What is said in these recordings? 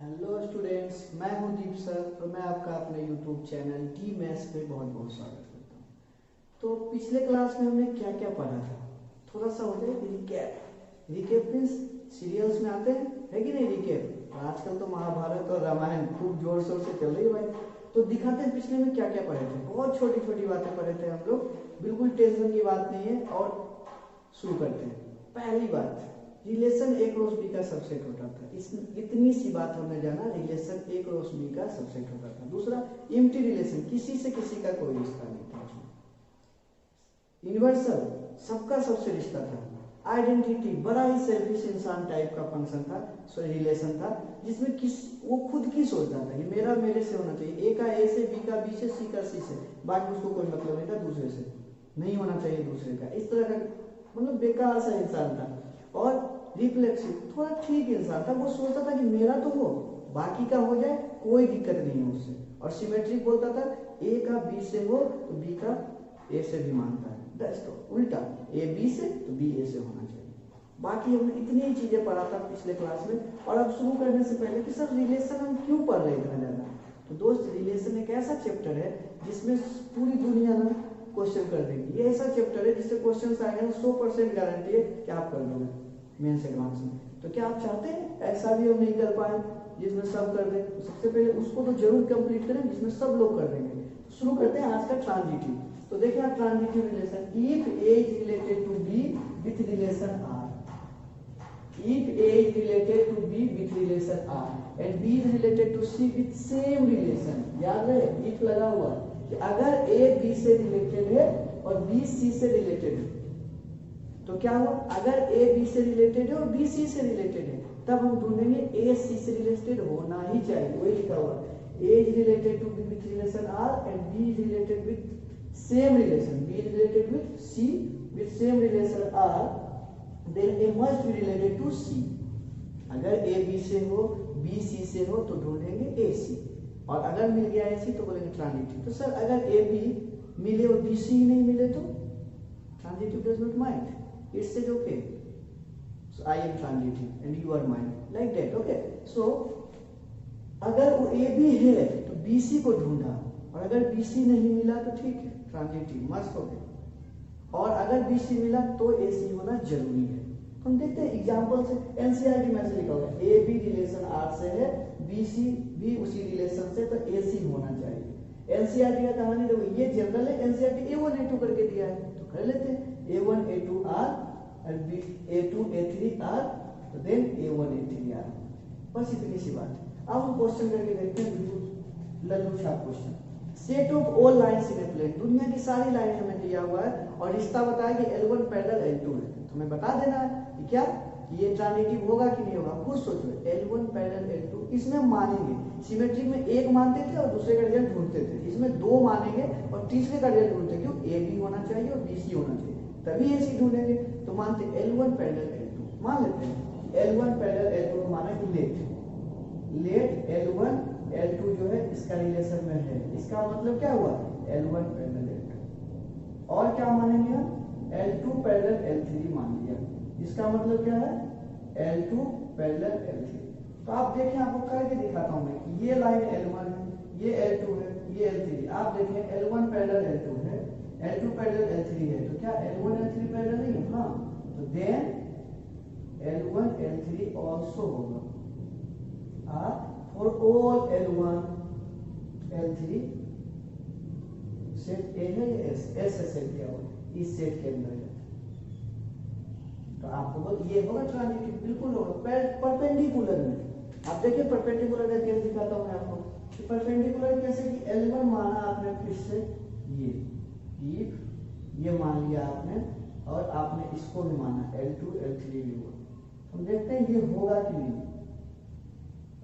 Hello students, मैं हूं दीप sir और मैं आपका अपने यूट्यूब चैनल डी मैथ्स पे बहुत बहुत स्वागत करता हूं। तो पिछले क्लास में हमने क्या क्या पढ़ा था, थोड़ा सा हो जाए रिकैप। रिकैप मीन्स सीरियल्स में आते हैं, है कि नहीं रिकैप। और आजकल तो महाभारत और रामायण खूब जोर शोर से चल रही है भाई। तो दिखाते हैं पिछले में क्या क्या पढ़े थे। बहुत छोटी छोटी बातें पढ़े थे हम लोग, बिल्कुल टेंशन की बात नहीं है। और शुरू करते हैं। पहली बात, रिलेशन ए क्रॉस बी का सबसेट होता था। इतनी सी बात हमने जाना, रिलेशन ए क्रॉस बी का सबसेट होता था। दूसरा, एम्प्टी रिलेशन, किसी से किसी का कोई रिश्ता नहीं था उसमें। यूनिवर्सल, सबका सबसे रिश्ता था। आइडेंटिटी, बड़ा ही सेल्फिश इंसान टाइप का फंक्शन था, रिलेशन था, जिसमें वो खुद की सोचता था कि मेरा मेरे से होना चाहिए। ए का ए से, बी का बी से, सी का सी से, बाकी उसको कोई मतलब नहीं था दूसरे से, नहीं होना चाहिए दूसरे का। इस तरह का मतलब बेकार सा इंसान था। और रिफ्लेक्सिव, थोड़ा ठीक इंसान था। वो सोचता था कि मेरा तो हो, बाकी का हो जाए, कोई दिक्कत नहीं है उससे। और सिमेट्रिक बोलता था ए का बी से हो तो बी का ए से भी मानता है। दैट्स तो उल्टा, ए बी से तो बी ए से होना चाहिए। बाकी हमने इतनी ही चीजें पढ़ा था पिछले क्लास में। और अब शुरू करने से पहले कि सर रिलेशन हम क्यों पढ़ रहे इतना ज्यादा, तो दोस्त रिलेशन एक ऐसा चैप्टर है जिसमें पूरी दुनिया ना क्वेश्चन कर देगी। ये ऐसा चैप्टर है जिससे क्वेश्चन आएंगे ना 100% गारंटी है कि आप कर लोगे मेंस एडवांस में। तो क्या आप चाहते हैं ऐसा भी हम नहीं कर पाए जिसमें सब कर दें? तो सबसे पहले उसको तो जरूर कंप्लीट करें जिसमें सब लोग कर देंगे। तो शुरू करते हैं आज का ट्रांजिटिव। तो देखिए आप, transitive relation, if A is related to B with relation R, if A is related to B with relation R and B is related to C with same relation, याद रहे if लगा हुआ कि अगर A B से related है और B C से रिलेटेड है तो क्या हुआ, अगर A B से रिलेटेड है और B C से रिलेटेड है तब हम ढूंढेंगे A C से रिलेटेड होना ही चाहिए। वही लिखा हुआ A is related to B with relation R and B is related with same relation, B is related with C with same relation R, then A must be related to C। अगर A B से हो, B C से हो तो ढूंढेंगे A C, और अगर मिल गया A C तो बोलेंगे ट्रांजिटिव। तो सर अगर A B मिले और B C नहीं मिले तो transitive does not mind, it's said okay, so I am transitive and you are mind, like that. Okay, so अगर वो A B है तो B C को ढूंढा, और अगर B C नहीं मिला तो ठीक है, ट्रांजिटिव मस्त हो गया। और अगर बी सी मिला तो ए सी होना जरूरी है। हम देखते हैं एग्जांपल से, एनसीईआरटी में से लिखा हुआ है ए बी रिलेशन आर से है, बी सी भी उसी रिलेशन से, तो ए सी होना चाहिए। एनसीईआरटी का कहानी देखो, ये जनरल है, एनसीईआरटी A1 A2 करके दिया है तो कर लेते हैं A1 A2 R और B A2 A3 R, तो देन A1 A3 R, बस इतनी सी बात है। अब हम क्वेश्चन करके देखते हैं, बिल्कुल लल्लू छाप question. Set of all lines in a plane, दुनिया की सारी लाइन हमें दिया हुआ है और रिश्ता बताया कि L1 पैरेलल L2 है। तो हमें बता देना है कि क्या ये ट्रांजिटिव होगा कि नहीं होगा। खुद सोचो, L1 पैरेलल L2, इसमें मानेंगे सिमेट्रिक में एक मानते थे और दूसरे का रिजल्ट ढूंढते थे, इसमें दो मानेंगे और तीसरे का रिजल्ट ढूंढते। क्यों? ए बी होना चाहिए और बी सी होना चाहिए, तभी ए सी ढूंढेंगे। तो मानते L1 पैरेलल L2, मान लेते हैं L1 पैरेलल L2 को माना कि लेट L1 L2 जो है इसका रिलेशन में है, इसका मतलब क्या हुआ, L1 पैरेलल L2। और क्या मानेंगे हम, L2 पैरेलल L3 मान लिया, इसका मतलब क्या है, L2 पैरेलल L3। तो आप देखें, आपको करके दिखाता हूं मैं कि ये लाइन L1 है, ये L2 है, ये L3। आप देखें L1 पैरेलल L2 है, L2 पैरेलल L3 है, तो क्या L1 L3 पैरेलल नहीं है? हाँ, तो देन L1 L3 आल्सो होगा for all L1 L3 set A है या S से सेट किया हुआ, इस सेट के अंदर है। तो आपको बोल ये होगा ट्रांजिटिव, बिल्कुल होगा परपेंडिकुलर में। आप देखिए परपेंडिकुलर का केस दिखाता हूं मैं आपको कि परपेंडिकुलर कैसे, कि L1 माना आपने फिर से ये मान लिया आपने, और आपने इसको भी माना L2 L3 भी हुआ। हम देखते हैं ये होगा कि नहीं,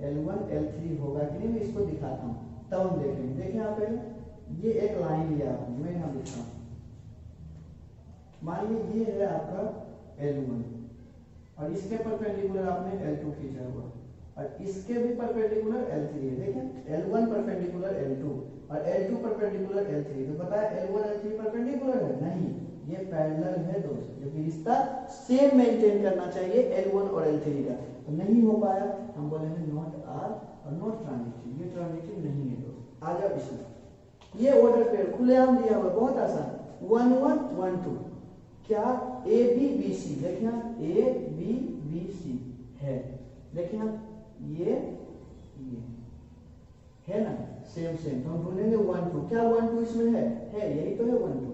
L1 L3 होगा कि नहीं, मैं इसको दिखाता हूं तब हम देखेंगे। देखिए आप पहले ये एक लाइन लिया आपने, मैं यहां लिखता हूं, मान लीजिए ये है आपका L1 और इसके परपेंडिकुलर आपने L2 खींचा हुआ, और इसके भी परपेंडिकुलर L3 है। देखिए L1 परपेंडिकुलर L2 और L2 परपेंडिकुलर L3, तो बताया L1 L3 परपेंडिकुलर है नहीं, ये पैरेलल है दोस्त, जबकि रिश्ता सेम मेंटेन करना चाहिए L1 और L3 का, तो नहीं हो पाया, हम बोलेंगे नॉट आर और नॉट ट्रांजिटिव, ये ट्रांजिटिव नहीं है दोस्त। आ जाओ इसमें, ये ऑर्डर पेयर खुलेआम दिया हुआ, बहुत आसान, 1 1 1 2, क्या ए बी बी सी, देखिए ए बी बी सी है, देखिए ये है ना, सेम सेम, तो हम ढूंढेंगे 1 2, क्या 1 2 इसमें है, यही तो है 1 2,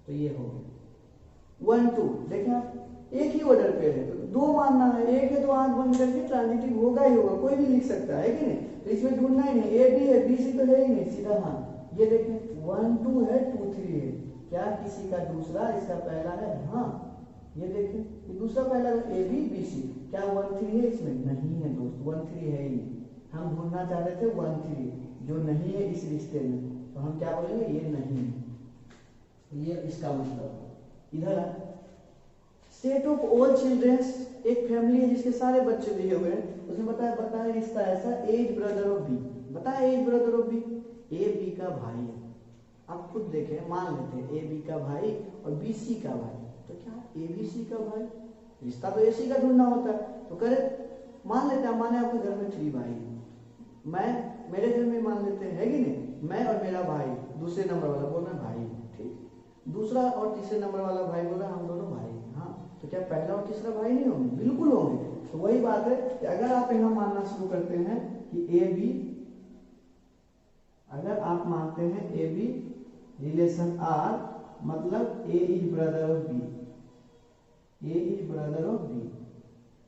तो ये हो गया 1 2, देखिए आप एक ही ऑर्डर पेयर है, तो दो मानना है, एक है तो आंख बंद करके ट्रांजिटिव होगा ही होगा, कोई भी लिख सकता है कि नहीं, तो इसमें ढूंढना ही नहीं, ए बी है बी सी तो है ही नहीं, सीधा हाँ, ये देखें 1 2 है 2 3 है, क्या किसी का दूसरा इसका पहला है, हाँ ये देखें ये दूसरा पहला है, ए बी बी सी, क्या 1 3 है इसमें, नहीं है दोस्त, 1 3 है ही नहीं, हम ढूंढना चाह रहे थे 1 3 जो नहीं है इस रिश्ते में, तो हम क्या बोलेंगे, ये नहीं है, ये इसका मतलब। इधर सेट ऑफ ऑल चिल्ड्रंस, एक फैमिली है जिसके सारे बच्चे दिए हुए हैं, उसने बताया रिश्ता ऐसा, एज ब्रदर ऑफ बी, बताया as brother of B, A B का भाई है, आप खुद देखें, मान लेते हैं ए बी का भाई और बी सी का भाई, तो क्या ए बी सी का भाई, रिश्ता तो ए सी का ढूंढना होता है, तो करे मान लेते हैं, माने आपके घर में 3 भाई है, मैं मेरे घर में मान लेते हैं, है कि नहीं, मैं और मेरा भाई, दूसरे नंबर वाला बोल रहे हैं भाई, ठीक, दूसरा और तीसरे नंबर वाला भाई बोल रहा है हम दोनों भाई, हाँ, तो क्या पहला और तीसरा भाई नहीं होंगे, बिल्कुल होंगे, तो वही बात है कि अगर आप यहाँ मानना शुरू करते हैं कि ए बी, अगर आप मानते हैं ए बी रिलेशन आर, मतलब a is brother of B, a is brother of b,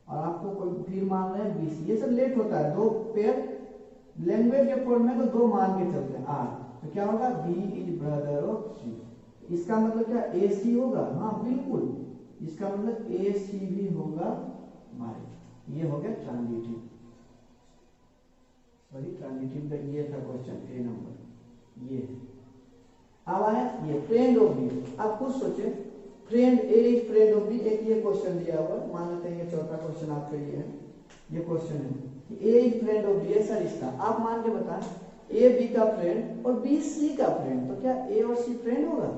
और आपको कोई फिर मान रहे हैं बी सी, ये सब लेट होता है, दो पेयर लैंग्वेज के फॉर्म में तो दो मान के चलते हैं आर, तो क्या होगा बी इज ब्रदर ऑफ सी, इसका मतलब क्या ए सी होगा, हाँ बिल्कुल, इसका मतलब ए सी भी होगा भाई, ये हो गया ट्रांजिटिव, सॉरी ट्रांजिटिव का ये था क्वेश्चन ए नंबर, ये अब आया ये फ्रेंड ऑफ बी, आप खुद सोचे, friend A is friend of B, एक ये क्वेश्चन दिया हुआ, मान लेते हैं ये चौथा क्वेश्चन आपके लिए है, ये क्वेश्चन है कि ए इज फ्रेंड ऑफ बी, ऐसा रिश्ता आप मान के बताएं, ए बी का फ्रेंड और बी सी का फ्रेंड, तो क्या ए और सी फ्रेंड होगा,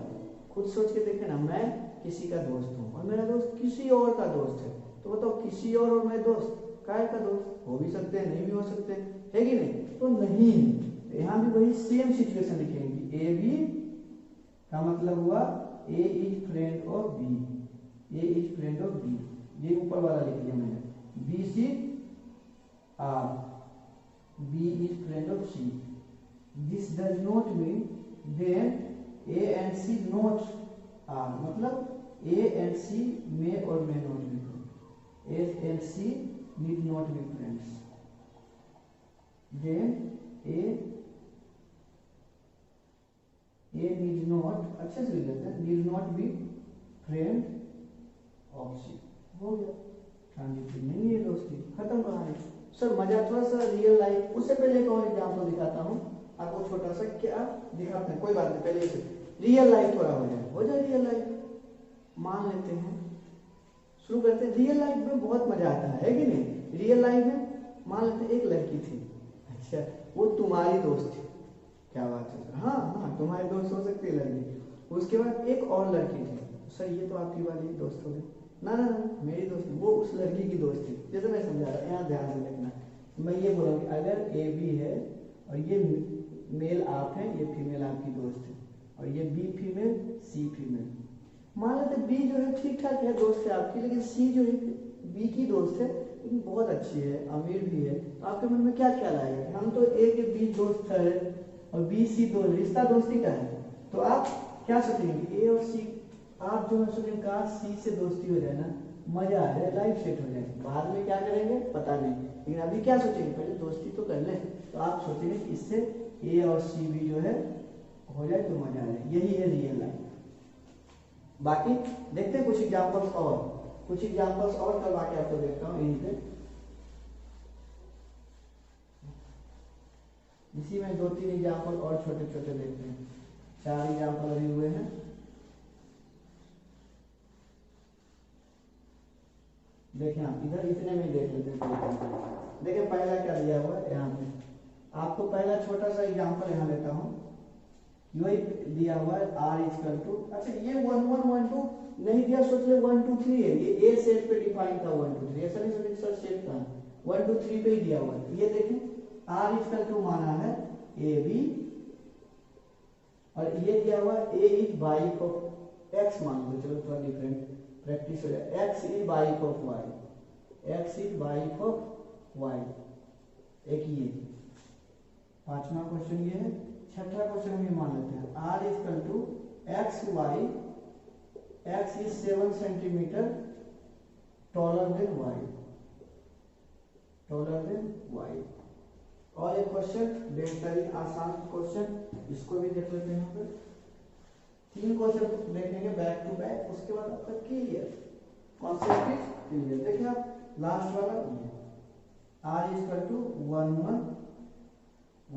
खुद सोच के देखें ना, मैं किसी का दोस्त हूँ और मेरा दोस्त किसी और का दोस्त है, तो बताओ किसी और मैं दोस्त, काय का दोस्त, हो भी सकते हैं नहीं भी हो सकते, है कि नहीं, तो नहीं है, यहाँ भी वही सेम सिचुएशन लिखेंगे, ए बी का मतलब हुआ a is friend of B, a is friend of b, ये ऊपर वाला लिख दिया मैंने, b c R, b is friend of c, this does not mean then a and c not R, मतलब a and c may or may not be friend, a and c need not be friends, then a need not, अच्छे से लिख लेते हैं, need not be friend of सी, हो गया, transitive नहीं है दोस्ती, खत्म कहानी। सर मजा थोड़ा सा रियल लाइफ, उससे पहले एक और एग्जाम्पल दिखाता हूँ आपको, छोटा सा क्या दिखाते हैं, कोई बात नहीं, पहले इसे रियल लाइफ थोड़ा हो जाए रियल लाइफ, मान लेते हैं, शुरू करते हैं, रियल लाइफ में बहुत मजा आता है कि नहीं, रियल लाइफ में मान लेते हैं एक लड़की थी, अच्छा वो तुम्हारी दोस्त थी, क्या बात है, हाँ हाँ तुम्हारी दोस्त हो सकती है लड़की, उसके बाद एक और लड़की थी, सर ये तो आपकी वाली दोस्त हो गई, ना ना ना मेरी दोस्त, वो उस लड़की की दोस्त थी, जैसे मैं समझा रहा, यहाँ ध्यान से देखना, मैं ये बोला कि अगर ए बी है और ये मेल आप हैं, ये फीमेल आपकी दोस्त है, और ये बी फीमेल सी फीमेल, मान लेते बी जो है ठीक ठाक है दोस्त है आपकी, लेकिन सी जो है बी की दोस्त है लेकिन बहुत अच्छी है, अमीर भी है, तो आपके मन में क्या ख्याल आएगा, हम तो ए के बी दोस्त है और बी सी दोस्त, रिश्ता दोस्ती का है, तो आप क्या सोचेंगे, ए और सी, आप जो है सोचेंगे काश सी से दोस्ती हो जाए ना, मजा आ जाए, लाइफ सेट हो जाए, बाद में क्या करेंगे पता नहीं, लेकिन अभी क्या सोचेंगे, पहले दोस्ती तो कर ले, तो आप सोचेंगे कि इससे ए और सी भी जो है हो जाए तो मजा आ जाए, यही है रियल लाइफ। बाकी देखते हैं कुछ एग्जांपल्स और करवा के आपको देखता हूँ यहीं पे, इसी में 2-3 एग्जांपल और छोटे छोटे देखते हैं, 4 एग्जांपल अभी हुए हैं, देखें आप इधर इतने में देख लेते हैं, देखिए पहला क्या दिया हुआ है यहाँ पे, आपको पहला छोटा सा एग्जांपल यहाँ लेता हूँ, वही दिया हुआ है r इक्वल टू, अच्छा ये 1 1 1 2 नहीं दिया, सोच ले 1 2 3 है, ये ए सेट पे डिफाइन था 1 2 3, ऐसा नहीं सोचे सर सेट था 1 2 3 पे ही दिया हुआ है। ये देखें r इक्वल टू माना है ए बी, और ये दिया हुआ a is bike of x मान लो, चलो थोड़ा डिफरेंट प्रैक्टिस हो जाए, x is bike of y, x is bike of y, एक ये पांचवा क्वेश्चन ये है। छठा क्वेश्चन भी मान लेते हैं r equal to X Y, x is 7 centimetre taller than y, taller than y। और एक क्वेश्चन बेहतरीन आसान क्वेश्चन, इसको भी देख लेते हैं यहाँ पर। 3 क्वेश्चन देखेंगे बैक टू बैक, उसके बाद आपका क्लियर कॉन्सेप्ट इज क्लियर। देखिए आप लास्ट वाला ये r इक्वल टू 1 1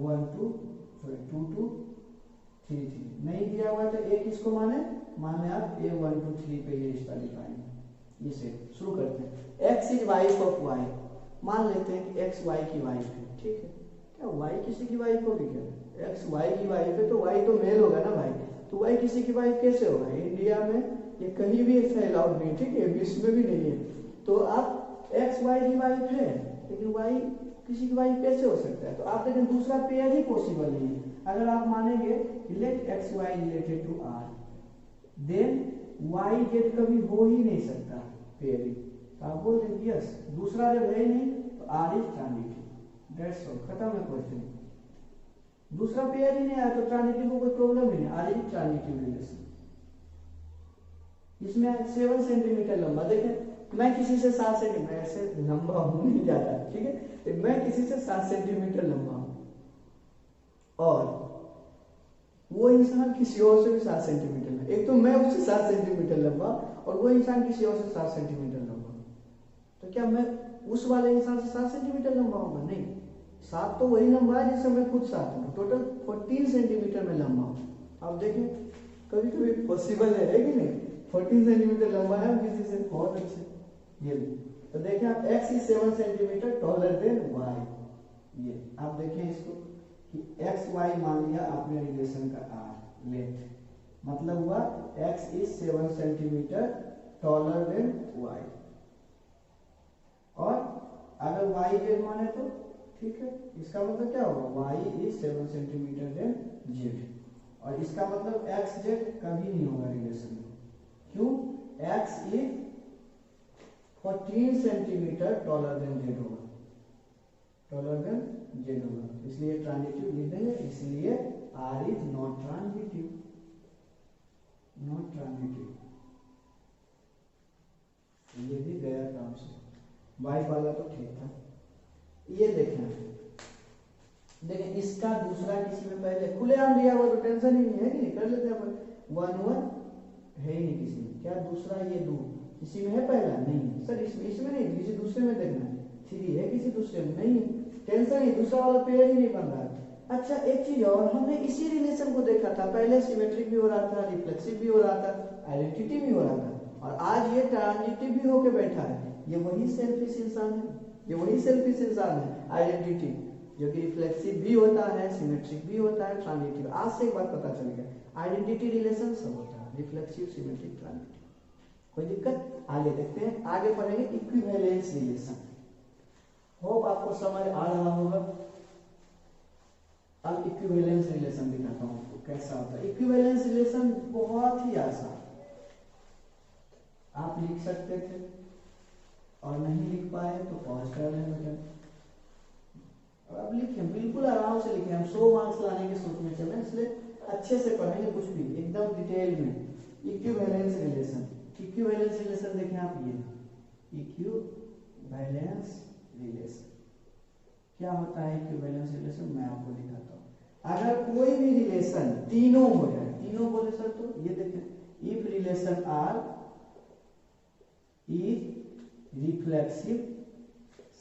1 2 2 2 3 3 नहीं दिया हुआ तो एक इसको माने आप a 1 2 3 पे ये रिश्ता डिफाइन है। इसे शुरू करते हैं। x is wife of y, मान लेते हैं कि x y की वाइफ है, ठीक है। क्या y किसी की वाइफ होगी क्या? x y की वाइफ है तो y तो मेल होगा ना भाई, तो y किसी की वाइफ कैसे होगा? इंडिया में ये कहीं भी ऐसा अलाउड नहीं, ठीक है, विश्व में भी नहीं है। तो आप x y की वाइफ है लेकिन y किसी की वाइफ कैसे हो सकता है? तो आप देखें दूसरा पेयर ही पॉसिबल नहीं है। अगर आप मानेंगे let X Y related to R, then Y Z कभी हो ही नहीं सकता पेयरिंग, तो आप बोल देंगे यस, दूसरा जब है नहीं तो R is transitive, that's all, खत्म है क्वेश्चन। दूसरा पेयर ही नहीं आया तो ट्रांजिटिव को कोई प्रॉब्लम ही नहीं, आर इज ट्रांजिटिव रिलेशन। इसमें 7 सेंटीमीटर लंबा, देखें मैं किसी से 7 सेंटीमीटर, ऐसे लंबा हूं नहीं ज्यादा, ठीक है, मैं किसी से 7 सेंटीमीटर लंबा हूं और वो इंसान किसी और से भी 7 सेंटीमीटर लंबा, एक तो मैं उससे 7 सेंटीमीटर लंबा और वो इंसान किसी और से 7 सेंटीमीटर लंबा, तो क्या मैं उस वाले इंसान से 7 सेंटीमीटर लंबा होगा? नहीं, 7 तो वही लंबा है जिससे मैं खुद 7 हूँ, टोटल 14 सेंटीमीटर में लंबा हूँ। आप देखें कभी कभी पॉसिबल है कि नहीं, 14 सेंटीमीटर लंबा है किसी से, बहुत अच्छे। ये तो देखें आप x is 7 centimetre taller than y, ये आप देखें इसको कि x y मान लिया आपने रिलेशन का r लेंथ, मतलब हुआ x is 7 centimetre taller than y, और अगर y z माने तो ठीक है, इसका मतलब क्या होगा y is 7 centimetre than z, और इसका मतलब x z कभी नहीं होगा रिलेशन में, क्यों? x is 14 centimetre taller than Z होगा, टॉलर देन जेड होगा, इसलिए ट्रांजिटिव लिख देंगे, इसलिए R is not transitive, not transitive. ये भी गया काम से, वाई वाला तो ठीक था। ये देखना देखें इसका दूसरा किसी में पहले खुलेआम दिया हुआ तो टेंशन ही नहीं है कि कर लेते हैं अपन, 1 1 है ही नहीं किसी में, क्या दूसरा ये 2 किसी में है पहला? नहीं सर, इसमें नहीं, किसी दूसरे में देखना, 3 है किसी दूसरे में, नहीं टेंशन नहीं, दूसरा वाला पेयर ही नहीं बन रहा है। अच्छा एक चीज और, हमने इसी रिलेशन को देखा था, पहले सिमेट्रिक भी हो रहा था, रिफ्लेक्सिव भी हो रहा था, आइडेंटिटी भी हो रहा था, और आज ये ट्रांजिटिव भी होके बैठा है। ये वही सेल्फिश इंसान है, ये वही सेल्फिश इंसान है, आइडेंटिटी, जो कि रिफ्लेक्सिव भी होता है, सिमेट्रिक भी होता है, ट्रांजिटिव। आज से एक बात पता चल गया, आइडेंटिटी रिलेशन सब होता है, रिफ्लेक्सिव, सिमेट्रिक, ट्रांजिटिव। कोई दिक्कत? आगे देखते हैं, आगे पढ़ेंगे इक्विवेलेंस रिलेशन। होप आपको समझ आ रहा होगा। अब इक्विवेलेंस रिलेशन दिखाता हूं आपको कैसा होता है। इक्विवेलेंस रिलेशन बहुत ही आसान, आप लिख सकते थे और नहीं लिख पाए तो पॉज कर लें बेटा, और अब लिखें, बिल्कुल आराम से लिखें। हम 100 मार्क्स लाने की सोच में चले, इसलिए अच्छे से पढ़ेंगे, कुछ भी एकदम डिटेल में। इक्विवेलेंस रिलेशन, इक्विवेलेंस रिलेशन देखें आप, ये इक्विवेलेंस रिलेशन क्या होता है? इक्विवेलेंस रिलेशन मैं आपको दिखाता हूं। अगर कोई भी रिलेशन तीनों हो जाए, तीनों बोले सर तो ये देखें, if relation R is reflexive,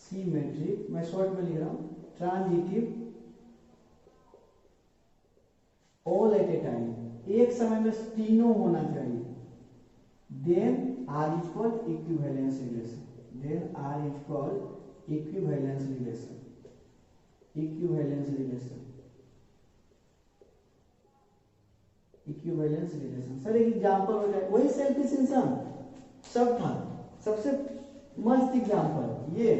symmetric, मैं शॉर्ट में लिख रहा हूं, transitive, all at a time, एक समय में तीनों होना चाहिए, then R is called equivalence relation, then R is called equivalence relation, equivalence relation. Equivalence relation. Sir एक एग्जांपल हो जाए, वही सेल्फिश इंसान सब था, सबसे मस्त एग्जांपल ये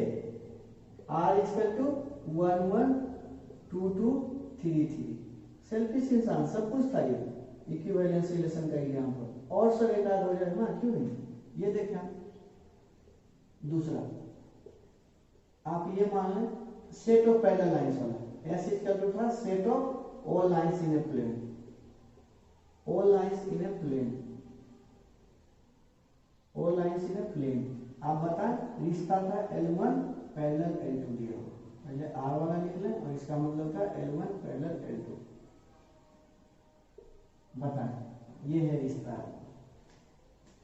R इक्वल टू 1 1 2 2 3 3, सेल्फिश इंसान सब कुछ था ये इक्विवेलेंस रिलेशन का एग्जांपल। और सर एक आध हो जाए ना, क्यों नहीं, ये देखा दूसरा आप ये मान लें सेट ऑफ पैरेलल लाइंस वाला, S इक्वल टू था set of all lines in a plane, all lines in a plane, all lines in a plane. आप बताएं रिश्ता था L1 पैरेलल L2 दिया हुआ, पहले R वाला लिख लें और इसका मतलब था L1 पैरेलल L2। बताएं ये है रिश्ता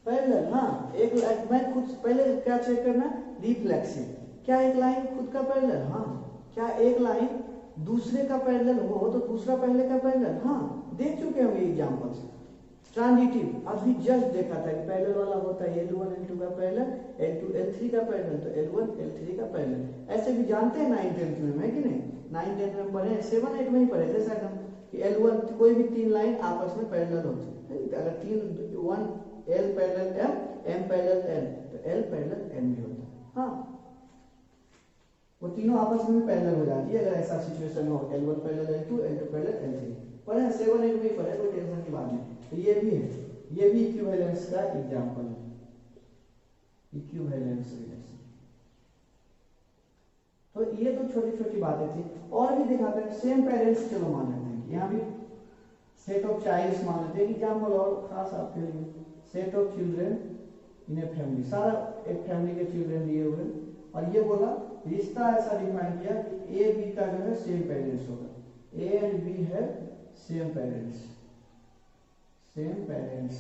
पैरेलल। हाँ एक लाइन मैं खुद पहले क्या चेक करना, रिफ्लेक्सिव, क्या एक लाइन खुद का पैरेलल, हाँ क्या एक लाइन दूसरे का पैरेलल हो तो दूसरा पहले का पैरेलल, हाँ देख चुके होंगे एग्जांपल्स। ट्रांजिटिव अभी जस्ट देखा था कि पैरेलल वाला होता है L1 L2 का पैरेलल, L2 L3 का पैरेलल, तो L1 L3 का पैरेलल। ऐसे भी जानते हैं 9th 10th में, है कि नहीं, 9th 10th में पढ़े, 7 8 में ही पढ़े थे शायद हम कि L1 कोई भी तीन लाइन आपस में पैरेलल होती है, अगर तीन 1 L parallel M, M parallel N, तो L पैरेलल N भी होता है। हाँ वो तीनों आपस में पैरेलल हो जाती है अगर ऐसा सिचुएशन हो, L1 parallel L2, L2 parallel L3। पढ़े 7 8 में ही पढ़े, कोई टेंशन की बात नहीं। तो ये भी है, ये भी इक्विवेलेंस का एग्जांपल है, इक्विवेलेंस रिलेशन। तो ये तो छोटी छोटी बातें थी, और भी दिखाते हैं। सेम पेरेंट्स चलो मान लेते हैं, यहाँ भी सेट ऑफ चाइल्ड्स मान लेते हैं एग्जांपल, और खास आपके लिए set of children in a family, सारा एक फैमिली के चिल्ड्रन दिए हुए, और ये बोला रिश्ता ऐसा डिफाइन किया कि ए बी का जो है सेम पेरेंट्स होगा, ए एंड बी है सेम पेरेंट्स, सेम पेरेंट्स।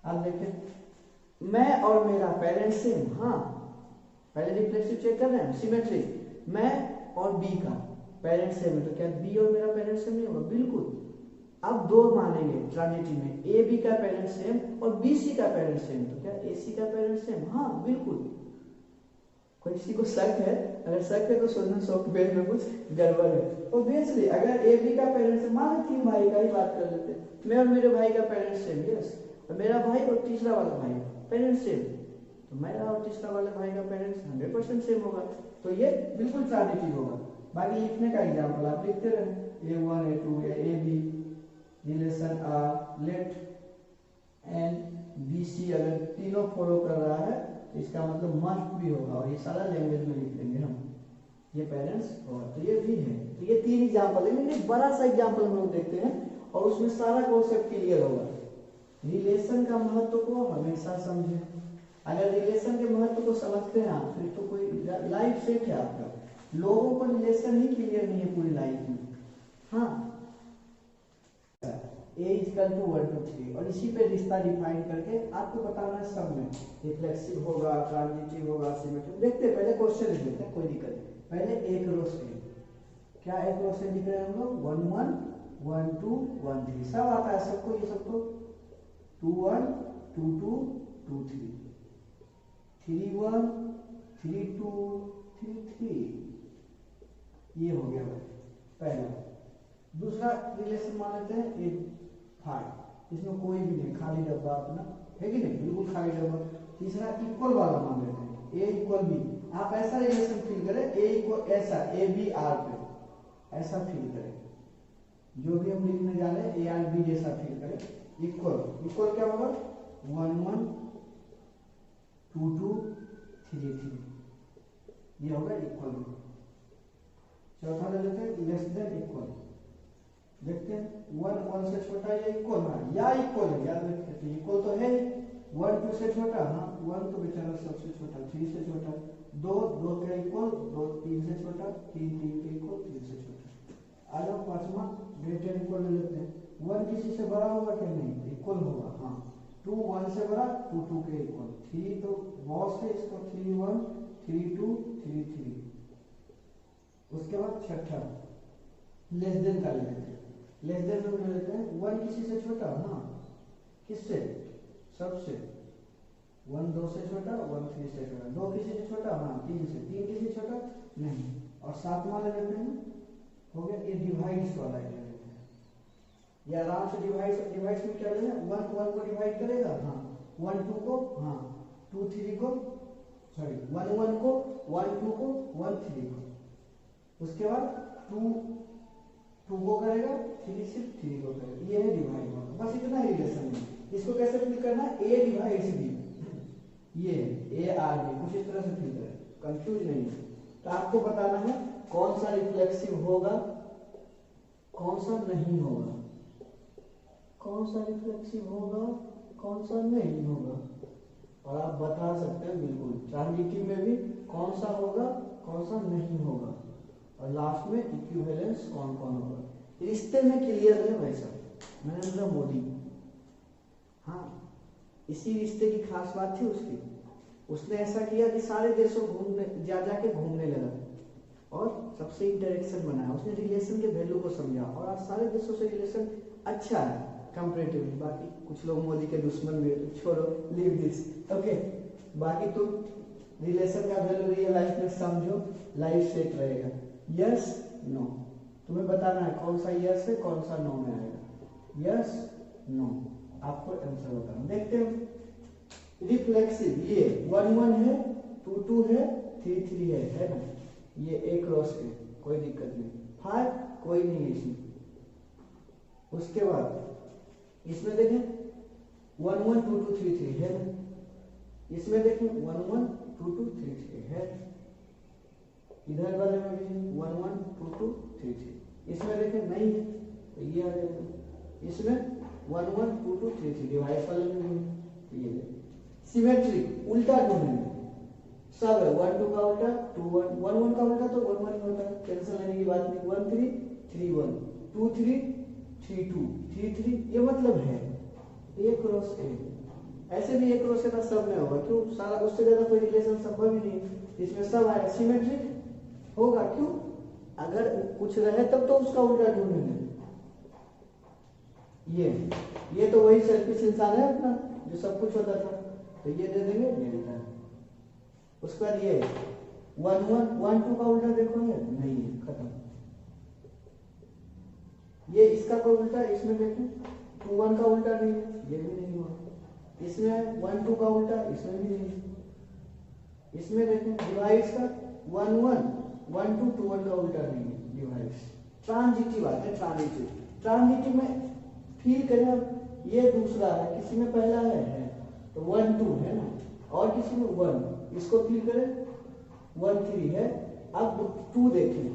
अब देखें मैं और मेरा पेरेंट्स सेम, हाँ पहले रिफ्लेक्सिव चेक कर रहे हैं, सिमेट्री, मैं और बी का पेरेंट्स सेम है, तो क्या बी और मेरा पेरेंट्स सेम नहीं होगा, बिल्कुल। अब दो मानेंगे ट्रांजिटिव में, ए बी का पेरेंट्स सेम और बी सी का पेरेंट्स सेम, तो क्या ए सी का पेरेंट्स सेम, हाँ बिल्कुल। कोई किसी को शक है, अगर शक है तो सोचना सॉफ्टवेयर में कुछ गड़बड़ है। ऑब्वियसली अगर ए बी का पेरेंट्स, मान तीन भाई का ही बात कर लेते हैं, मैं और मेरे भाई का पेरेंट्स सेम, यस, और मेरा भाई और तीसरा वाला भाई पेरेंट्स सेम, तो मेरा और तीसरा वाले भाई का पेरेंट्स 100% सेम होगा, तो ये बिल्कुल ट्रांजिटिव होगा। बाकी लिखने का एग्जांपल आप लिखते रहे, A1 A2 या AB relation R let and BC, अगर तीनों फॉलो कर रहा है इसका मतलब मस्ट भी होगा, और ये सारा लैंग्वेज में लिख देंगे हम, ये पेरेंट्स होगा। तो ये भी है, तो ये तीन एग्जांपल है, लेकिन बड़ा सा एग्जांपल हम लोग देखते हैं और उसमें सारा कॉन्सेप्ट क्लियर होगा। रिलेशन का महत्व को हमेशा समझें, अगर रिलेशन के महत्व को समझते हैं आप फिर तो कोई लाइफ सेट है आपका। लोगों को रिलेशन ही क्लियर नहीं है पूरी लाइफ में, हाँ A इक्वल टू 1 2 3, और इसी पे रिश्ता डिफाइन करके आपको बताना है सब में, रिफ्लेक्सिव होगा, ट्रांजिटिव होगा, सिमेट्रिक। देखते हैं पहले क्वेश्चन लिख लेते हैं, कोई दिक्कत नहीं। पहले एक रो से, क्या एक रो से लिख रहे हैं हम लोग, 1 1 1 2 1 3, सब आता है सबको, ये सबको 2 1 2 2 2 3 3 1 3 2 3 3, ये हो गया पहला। दूसरा रिलेशन मान लेते हैं 8 5, इसमें कोई भी नहीं, खाली डब्बा अपना है कि नहीं, बिल्कुल खाली डब्बा। तीसरा इक्वल वाला मान लेते हैं, A इक्वल B, आप ऐसा रिलेशन फील करें, A इक्वल ऐसा A B R पे ऐसा फील करें, जो भी हम लिखने जा रहे हैं A और B जैसा फील करें। इक्वल, इक्वल क्या होगा 1 1 2 2 3 3, ये होगा इक्वल। चौथा ले लेते हैं लेस देन इक्वल, देखते हैं 1 1 से छोटा या इक्वल, हाँ या इक्वल है, याद रखिए इक्वल तो है, 1 2 से छोटा, हाँ 1 तो बेचारा सबसे छोटा, 3 से छोटा, 2 2 के इक्वल, 2 3 से छोटा, 3 3 के इक्वल, 3 से छोटा। आ जाओ पांचवा ग्रेटर इक्वल ले लेते हैं, 1 किसी से बड़ा होगा क्या, नहीं इक्वल होगा, हाँ 2 1 से बड़ा, 2 2 के इक्वल, 3 तो बॉस है इसको, 3 1 3 2 3 3। उसके बाद छठा लेस देन का ले लेते हैं, लेस देन में ले लेते हैं 1 किसी से छोटा, हाँ किससे, सबसे, 1 2 से छोटा, 1 3 से छोटा, 2 किसी से छोटा, हाँ 3 से, 3 किसी से छोटा नहीं, और सातवां ले लेते हैं, हो गया ये डिवाइड्स वाला ले लेते हैं, ये आराम से डिवाइड में क्या लेना, 1 1 को डिवाइड करेगा, हाँ 1 2 को, हाँ 2 3 को, सॉरी 1 1 को, 1 2 को, 1 3 को, उसके बाद 2 2 को करेगा, 3 सिर्फ 3 को करेगा। ये है डिवाइड होगा, बस इतना ही रिलेशन है। इसको कैसे फिल करना है, a डिवाइड्स b, ये a r b, कुछ इस तरह से फिल करें, कंफ्यूज नहीं है। तो आपको बताना है कौन सा रिफ्लेक्सिव होगा, कौन सा नहीं होगा, कौन सा रिफ्लेक्सिव होगा, कौन सा नहीं होगा, और आप बता सकते हैं बिल्कुल ट्रांजिटिव में भी कौन सा होगा, कौन सा नहीं होगा, और लास्ट में इक्विवेलेंस कौन कौन होगा। रिश्ते में क्लियर है भाई साहब, नरेंद्र मोदी, हाँ इसी रिश्ते की खास बात थी उसकी, उसने ऐसा किया कि सारे देशों घूमने जाके घूमने लगा और सबसे इंटरेक्शन बनाया, उसने रिलेशन के वैल्यू को समझा, और आज सारे देशों से रिलेशन अच्छा है कंपैरेटिवली। बाकी कुछ लोग मोदी के दुश्मन भी, छोड़ो, लीव दिस, ओके। बाकी तुम रिलेशन का वैल्यू रियल लाइफ में समझो, लाइफ सेट रहेगा। यस नो, तुम्हें बताना है कौन सा यस है, कौन सा नो में आएगा, यस नो, आपको आंसर बताना। देखते हैं रिफ्लेक्सिव, ये 1 1 है, 2 2 है, 3 3 है ना, ये एक क्रॉस है, कोई दिक्कत नहीं, 5 कोई नहीं है इसमें। उसके बाद इसमें देखें 1 1 2 2 3 3 है ना, इसमें देखें 1 1 2 2 3 3 है, इधर वाले में भी 1 1 2 2 3 3, इसमें देखें नहीं है तो ये आ जाएगा, इसमें 1 1 2 2 3 3 डिवाइड वाले में भी, ये सिमेट्री उल्टा ढूंढेंगे, सब है 1 2 का उल्टा 2 1, 1 1 का उल्टा तो 1 1 ही होता है, टेंशन लेने की बात नहीं। 1 3 3 1, 2 3 3 2 3 3, ये मतलब है a क्रॉस a, ऐसे भी a क्रॉस a का सब में होगा, क्यों, सारा उससे ज्यादा कोई रिलेशन संभव ही नहीं है, इसमें सब आएगा, सिमेट्रिक होगा, क्यों, अगर कुछ रहे तब तो उसका उल्टा ढूंढेंगे। ये तो वही सेल्फिश इंसान है अपना जो सब कुछ होता था, तो ये दे देंगे डेल्टा। उसके बाद ये 1 1 1 2 का उल्टा देखो, ये नहीं है, खत्म। ये इसका कोई उल्टा, इसमें देखें 2 1 का उल्टा नहीं है, ये भी नहीं हुआ, इसमें 1 2 का उल्टा, इसमें भी नहीं है, इसमें देखें डिवाइड्स का 1 1 1 2 2 1 का उल्टा नहीं है, डिवाइड्स। ट्रांजिटिव आते हैं, ट्रांजिटिव में फील करें, ये दूसरा है, किसी में पहला है तो 1 2 है ना, और किसी में 1, इसको फील करें 1 3 है। अब 2 देखें,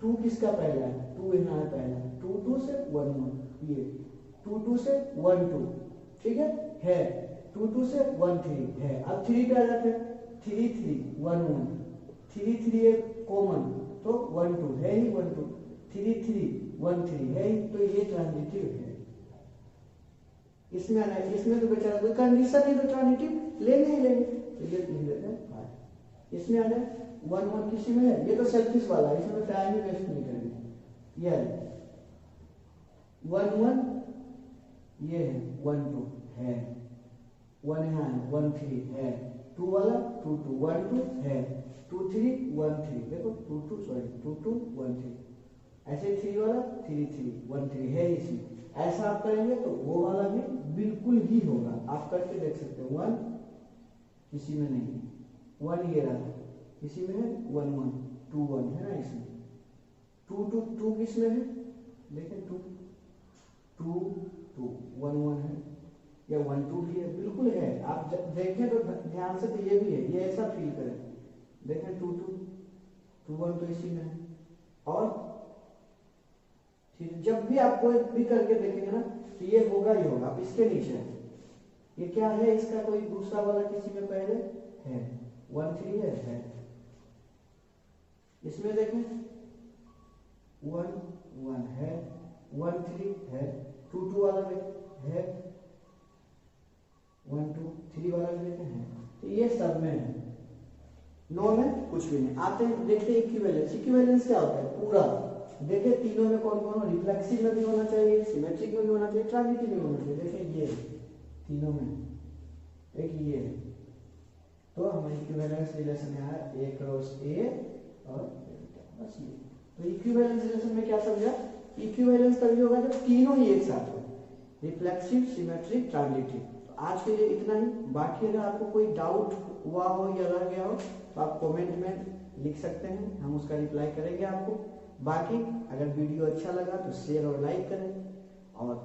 2 किसका पहला है, 2 यहाँ है पहला, 2 2 से 1 1, ये 2 2 से 1 2, ठीक है 2 2 से 1 3 है। अब 3 पे आ जाते हैं, 3 3 1 1, 3 3 है कॉमन तो 1 2 है ही, 1 2 3 3 1 3 है ही, तो ये ट्रांजिटिव है। इसमें आना है, इसमें तो बेचारा कोई कंडीशन नहीं तो ट्रांजिटिव लेंगे ही लेंगे, तो ये लिख देते हैं 5। इसमें आ जाए 1 1 किसी में है, ये तो सेल्फिश वाला है, इसमें टाइम ही वेस्ट नहीं करेंगे। ये 1 1, ये है 1 2 है, 1 यहाँ है 1 3 है, 2 वाला 2 2 1 2 है, 2 3 1 3, देखो 2 2 सॉरी 2 2 1 3, ऐसे 3 वाला 3 3 1 3 है इसमें। ऐसा आप करेंगे तो वो वाला भी बिल्कुल ही होगा, आप करके देख सकते हो। 1 किसी में नहीं, 1 ये रहा, किसी में है 1 1 2 1 है ना, इसमें 2 2 2 किस में है, देखें 2 2 2 1 1 है, या 1 2 भी है, बिल्कुल है। आप देखें तो ध्यान से, तो ये भी है, ये ऐसा फील करें, देखें 2 2 2 1 तो इसी में है। और जब भी आप कोई भी करके देखेंगे ना तो ये होगा ही होगा। अब इसके नीचे है, ये क्या है, इसका कोई दूसरा वाला किसी में पहले है, 1 3 है, इसमें देखें 1 1 है, 1 3 है, 2 2 वाला है, 1 2 3 वाला भी देखें है, तो ये सब में है, 9 में कुछ भी नहीं। आते हैं देखते हैं इक्विवेलेंस। इक्विवेलेंस क्या होता है, पूरा देखिए तीनों में कौन कौन, रिफ्लेक्सिव में भी होना चाहिए, सिमेट्रिक में भी होना चाहिए, ट्रांजिटिव में भी होना चाहिए। देखिए ये तीनों में एक ये है, तो हमारी इक्विवेलेंस रिलेशन है a क्रॉस a और बस ये। तो इक्विवेलेंस रिलेशन में क्या समझा, इक्विवेलेंस तभी होगा जब तीनों ही एक साथ हो, रिफ्लेक्सिव, सिमेट्रिक, ट्रांजिटिव। तो आज के लिए इतना ही। बाकी अगर आपको कोई डाउट हुआ हो या रह गया हो तो आप कमेंट में लिख सकते हैं, हम उसका रिप्लाई करेंगे आपको। बाकी अगर वीडियो अच्छा लगा तो शेयर और लाइक करें, और